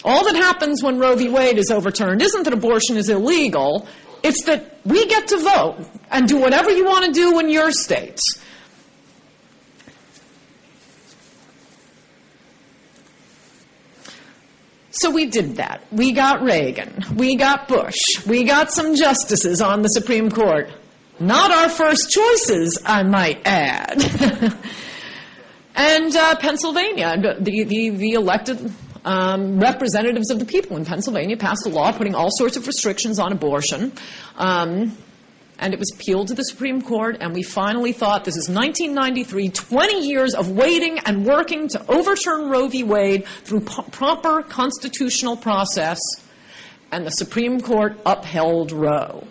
All that happens when Roe v. Wade is overturned isn't that abortion is illegal, it's that we get to vote and do whatever you want to do in your states. So we did that. We got Reagan. We got Bush. We got some justices on the Supreme Court. Not our first choices, I might add. And Pennsylvania, the elected representatives of the people in Pennsylvania passed a law putting all sorts of restrictions on abortion. And it was appealed to the Supreme Court, and we finally thought, this is 1993, 20 years of waiting and working to overturn Roe v. Wade through proper constitutional process, and the Supreme Court upheld Roe.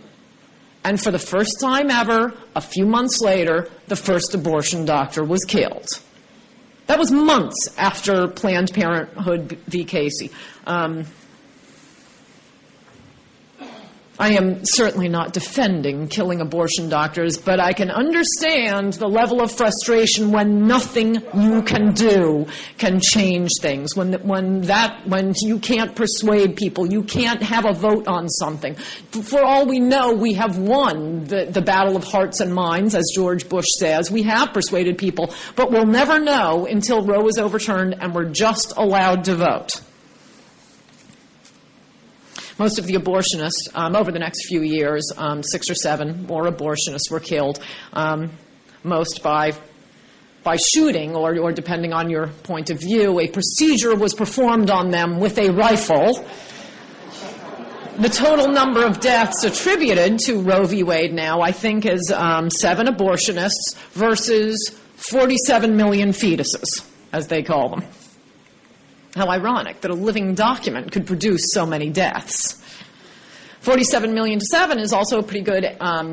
And for the first time ever, a few months later, the first abortion doctor was killed. That was months after Planned Parenthood v. Casey. I am certainly not defending killing abortion doctors, but I can understand the level of frustration when nothing you can do can change things, when you can't persuade people, you can't have a vote on something. For all we know, we have won the battle of hearts and minds, as George Bush says. We have persuaded people, but we'll never know until Roe is overturned and we're just allowed to vote. Most of the abortionists, over the next few years, 6 or 7 more abortionists were killed, most by shooting, or depending on your point of view, a procedure was performed on them with a rifle. The total number of deaths attributed to Roe v. Wade now, I think, is 7 abortionists versus 47 million fetuses, as they call them. How ironic that a living document could produce so many deaths. 47 million to 7 is also a pretty good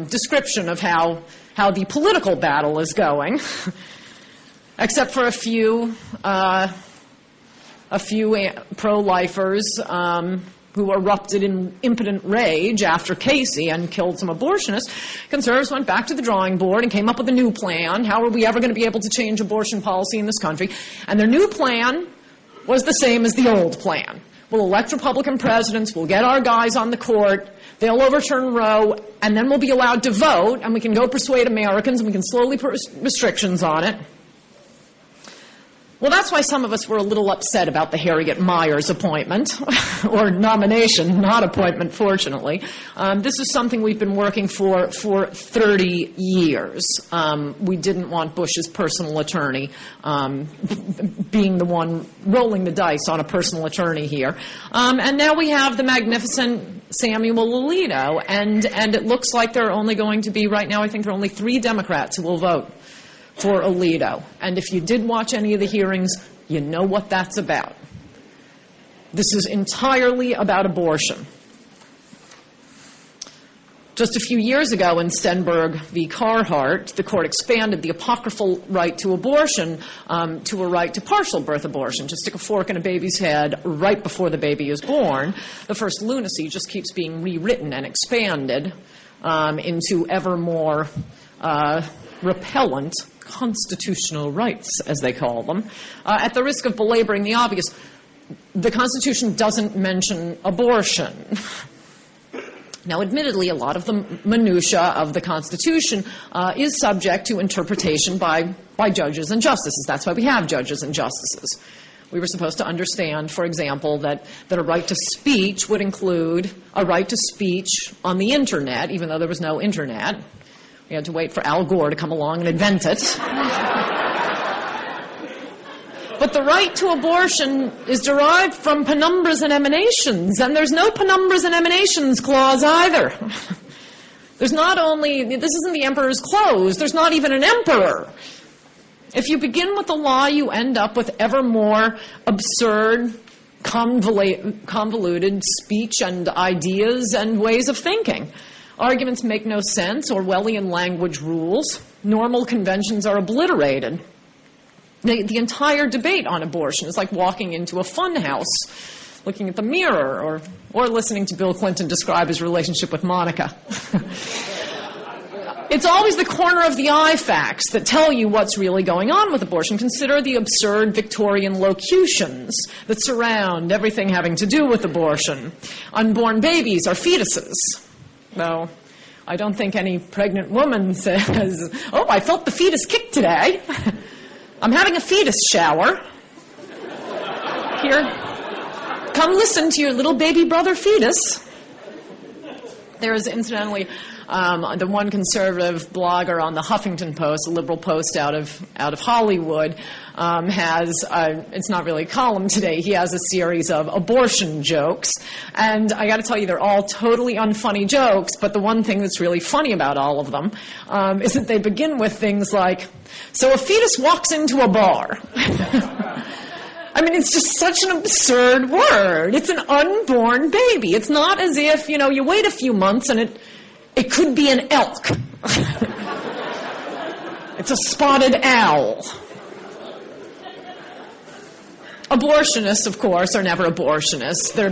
description of how the political battle is going, except for a few pro-lifers who erupted in impotent rage after Casey and killed some abortionists. Conservatives went back to the drawing board and came up with a new plan. How are we ever going to be able to change abortion policy in this country? And their new plan was the same as the old plan. We'll elect Republican presidents, we'll get our guys on the court, they'll overturn Roe, and then we'll be allowed to vote, and we can go persuade Americans, and we can slowly put restrictions on it. Well, that's why some of us were a little upset about the Harriet Miers appointment, or nomination, not appointment, fortunately. This is something we've been working for 30 years. We didn't want Bush's personal attorney being the one rolling the dice on a personal attorney here. And now we have the magnificent Samuel Alito, and it looks like there are only going to be, right now, I think there are only 3 Democrats who will vote for Alito. And if you did watch any of the hearings, you know what that's about. This is entirely about abortion. Just a few years ago in Stenberg v. Carhart, the court expanded the apocryphal right to abortion to a right to partial birth abortion. Just stick a fork in a baby's head right before the baby is born. The first lunacy just keeps being rewritten and expanded into ever more repellent constitutional rights, as they call them. At the risk of belaboring the obvious, the Constitution doesn't mention abortion. Now, admittedly, a lot of the minutiae of the Constitution is subject to interpretation by judges and justices. That's why we have judges and justices. We were supposed to understand, for example, that a right to speech would include a right to speech on the Internet, even though there was no Internet. We had to wait for Al Gore to come along and invent it. But the right to abortion is derived from penumbras and emanations, and there's no penumbras and emanations clause either. There's not only, this isn't the emperor's clothes, there's not even an emperor. If you begin with the law, you end up with ever more absurd, convoluted speech and ideas and ways of thinking. Arguments make no sense, Orwellian language rules, normal conventions are obliterated. The entire debate on abortion is like walking into a fun house, looking at the mirror, or listening to Bill Clinton describe his relationship with Monica. It's always the corner of the eye facts that tell you what's really going on with abortion. Consider the absurd Victorian locutions that surround everything having to do with abortion. Unborn babies are fetuses. Well, I don't think any pregnant woman says, "Oh, I felt the fetus kick today. I'm having a fetus shower. Here, come listen to your little baby brother fetus." There is, incidentally, the one conservative blogger on the Huffington Post, a liberal post out of Hollywood, has, it's not really a column today, he has a series of abortion jokes. And I got to tell you, they're all totally unfunny jokes, but the one thing that's really funny about all of them is that they begin with things like, "So a fetus walks into a bar." I mean, it's just such an absurd word. It's an unborn baby. It's not as if, you wait a few months and it could be an elk. It's a spotted owl. Abortionists, of course, are never abortionists. They're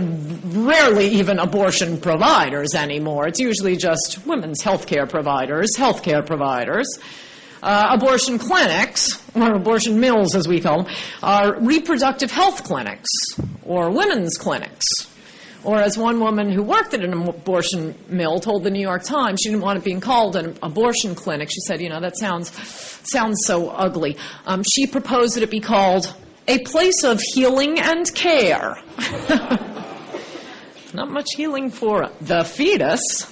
rarely even abortion providers anymore. It's usually just women's health care providers. Abortion clinics, or abortion mills as we call them, are reproductive health clinics or women's clinics. Or as one woman who worked at an abortion mill told the New York Times, she didn't want it being called an abortion clinic. She said, that sounds so ugly. She proposed that it be called a place of healing and care. Not much healing for the fetus.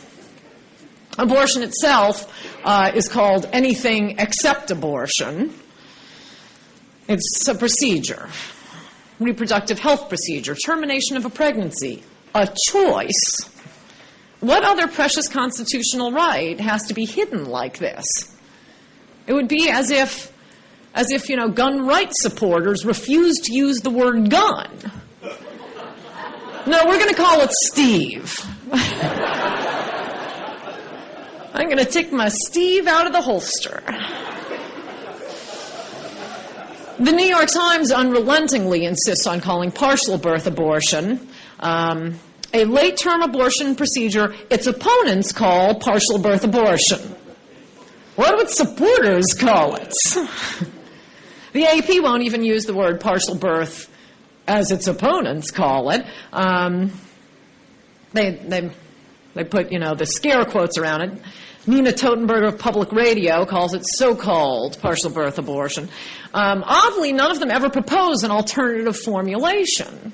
Abortion itself is called anything except abortion. It's a procedure, reproductive health procedure, termination of a pregnancy, a choice. What other precious constitutional right has to be hidden like this? It would be as if gun rights supporters refused to use the word gun. No, we're going to call it Steve. I'm going to take my Steve out of the holster. The New York Times unrelentingly insists on calling partial birth abortion a late-term abortion procedure its opponents call partial birth abortion. What would supporters call it? The AP won't even use the word partial birth as its opponents call it. They put, the scare quotes around it. Nina Totenberg of Public Radio calls it so-called partial birth abortion. Oddly, none of them ever propose an alternative formulation.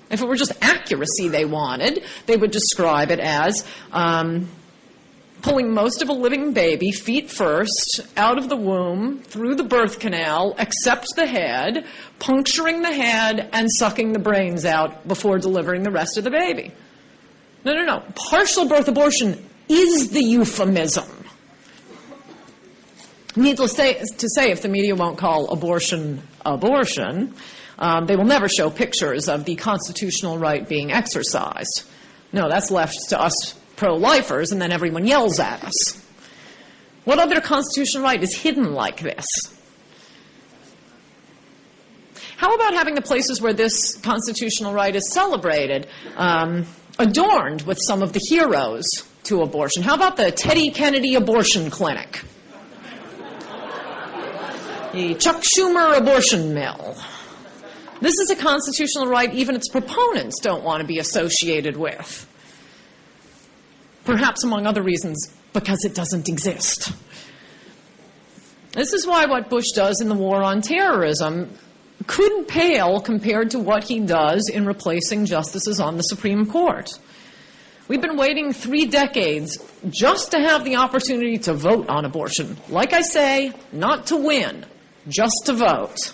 If it were just accuracy they wanted, they would describe it as pulling most of a living baby, feet first, out of the womb, through the birth canal, except the head, puncturing the head, and sucking the brains out before delivering the rest of the baby. No. Partial birth abortion is the euphemism. Needless to say, if the media won't call abortion abortion, they will never show pictures of the constitutional right being exercised. No, that's left to us pro-lifers, and then everyone yells at us. What other constitutional right is hidden like this? How about having the places where this constitutional right is celebrated adorned with some of the heroes to abortion? How about the Teddy Kennedy Abortion Clinic? The Chuck Schumer Abortion Mill. This is a constitutional right even its proponents don't want to be associated with. Perhaps among other reasons, because it doesn't exist. This is why what Bush does in the war on terrorism could pale compared to what he does in replacing justices on the Supreme Court. We've been waiting 3 decades just to have the opportunity to vote on abortion. Like I say, not to win, just to vote.